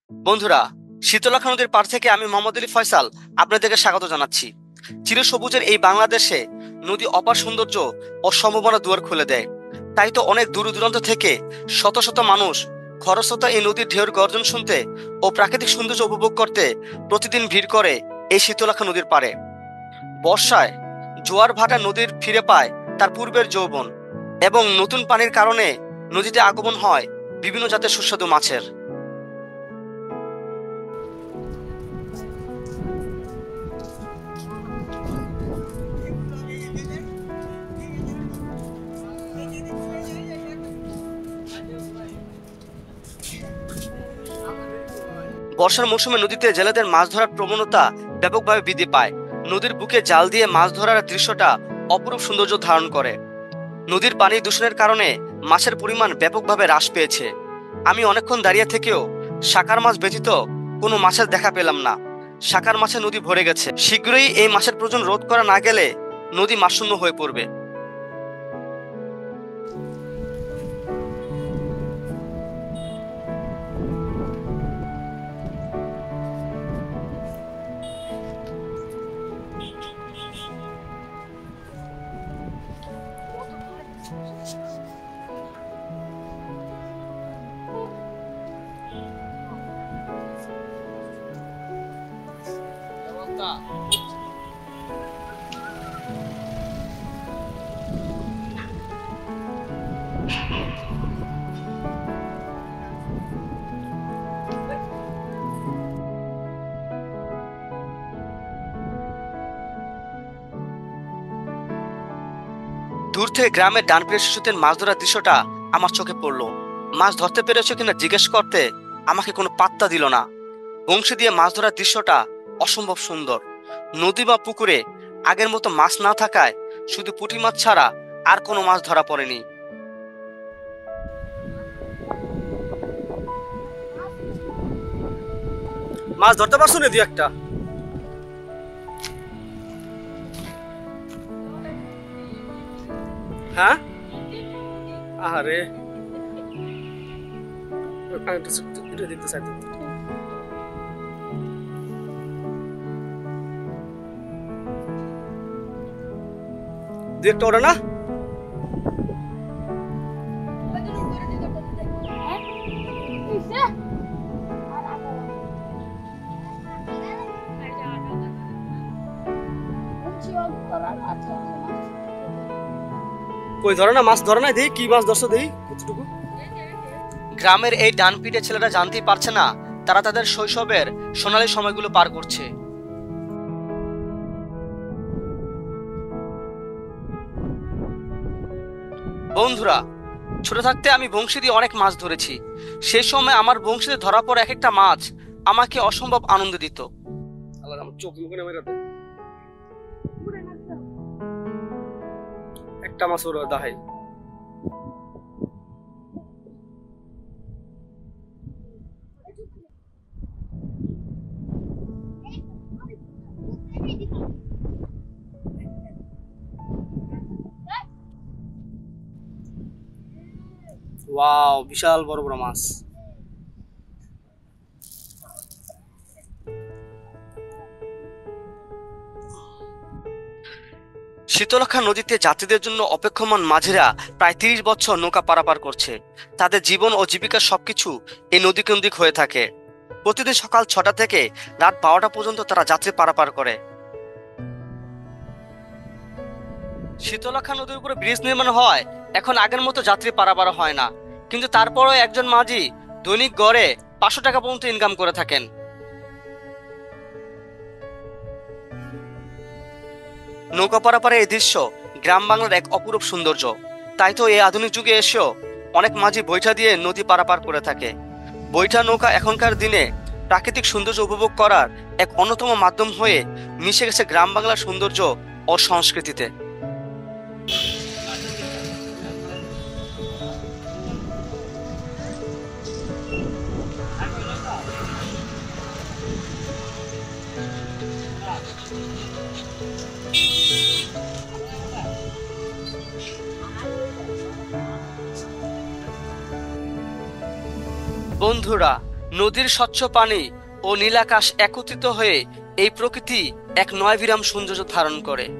বন্ধুরা, শীতলক্ষ্যা নদীর পাড় থেকে আমি মোহাম্মদ আলী ফয়সাল আপনাদেরকে স্বাগত জানাচ্ছি। চিরসবুজের এই বাংলাদেশে নদী অপার সৌন্দর্য ও সম্ভাবনা দুয়ার খুলে দেয়। তাই তো অনেক দূর দূরান্ত থেকে শত শত মানুষ খরস্রোতা এই নদীর ঢেউর গর্জন শুনতে ও প্রাকৃতিক সৌন্দর্য উপভোগ করতে প্রতিদিন ভিড় করে এই শীতলক্ষ্যা নদীর পাড়ে। বর্ষায় জোয়ার ভাটা নদীর ফিরে পায় তার পূর্বের যৌবন, এবং নতুন পানির কারণে নদীতে আগমন হয় বিভিন্ন জাতের সুস্বাদু মাছের। বর্ষার মৌসুমে নদীতে জেলেদের মাছ ধরার প্রবণতা ব্যাপকভাবে বৃদ্ধি পায়। নদীর বুকে জাল দিয়ে মাছ ধরার দৃশ্যটা অপরূপ সৌন্দর্য ধারণ করে। নদীর পানি দূষণের কারণে মাছের পরিমাণ ব্যাপকভাবে হ্রাস পেয়েছে। আমি অনেকক্ষণ দাঁড়িয়ে থেকেও শাকার মাছ ব্যতীত কোনো মাছের দেখা পেলাম না। শাকার মাছে নদী ভরে গেছে। শীঘ্রই এই মাছের প্রয়োজন রোধ করা না গেলে নদী মাছশূন্য হয়ে পড়বে। দূর থেকে গ্রামের ডানপিড়ে শিশুদের মাছ ধরার দৃশ্যটা আমার চোখে পড়লো। মাছ ধরতে পেরেছো কিনা জিজ্ঞেস করতে আমাকে কোনো পাত্তা দিল না। বংশী দিয়ে মাছ ধরার দৃশ্যটা অসম্ভব সুন্দর। নদী বা পুকুরে আগের মতো মাছ না থাকায় শুধু পুঁটি মাছ ছাড়া আর কোনো মাছ ধরা পড়েনি। মাছ ধরতে পারছো না দুই একটা? হ্যাঁ, আরে দিতে চাই। দু একটা ওটা না। কই ধরে না, মাছ ধরে না, দেখি কি মাছ ধরছো দেখি কতটুকু। গ্রামের এই ডানপিটে ছেলেরা জানতেই পারছে না তারা তাদের শৈশবের সোনালী সময়গুলো পার করছে। বন্ধুরা, ছোট থাকতে আমি বংশী দিয়ে অনেক মাছ ধরেছি। সেই সময় আমার বংশীতে ধরা পড়া এক একটা মাছ আমাকে অসম্ভব আনন্দ দিত। একটা মাছ ওর দাহাই। ওয়াও, বিশাল বড় বড় মাছ। শীতলক্ষ্যা নদীতে যাত্রীদের জন্য অপেক্ষমান মাঝিরা প্রায় ৩০ বছর নৌকা পারাপার করছে। তাদের জীবন ও জীবিকার সবকিছু এই নদী কেন্দ্রিক হয়ে থাকে। প্রতিদিন সকাল ৬টা থেকে রাত ১২টা পর্যন্ত তারা যাত্রী পারাপার করে। শীতলক্ষ্যা নদীর উপরে ব্রিজ নির্মাণ হয়, এখন আগের মতো যাত্রী পারাপার হয় না। কিন্তু তারপরেও একজন মাঝি দৈনিক গড়ে ৫০০ টাকা পর্যন্ত ইনকাম করে থাকেন। নৌকা পারাপারে এই দৃশ্য গ্রাম বাংলার এক অপরূপ সৌন্দর্য। তাই তো এই আধুনিক যুগে এসেও অনেক মাঝি বৈঠা দিয়ে নদী পারাপার করে থাকে। বৈঠা নৌকা এখনকার দিনে প্রাকৃতিক সৌন্দর্য উপভোগ করার এক অন্যতম মাধ্যম হয়ে মিশে গেছে গ্রাম বাংলার সৌন্দর্য ও সংস্কৃতিতে। বন্ধুরা, নদীর স্বচ্ছ পানি ও নীলাকাশ একত্রিত হয়ে এই প্রকৃতি এক নয়বিরাম সৌন্দর্য ধারণ করে।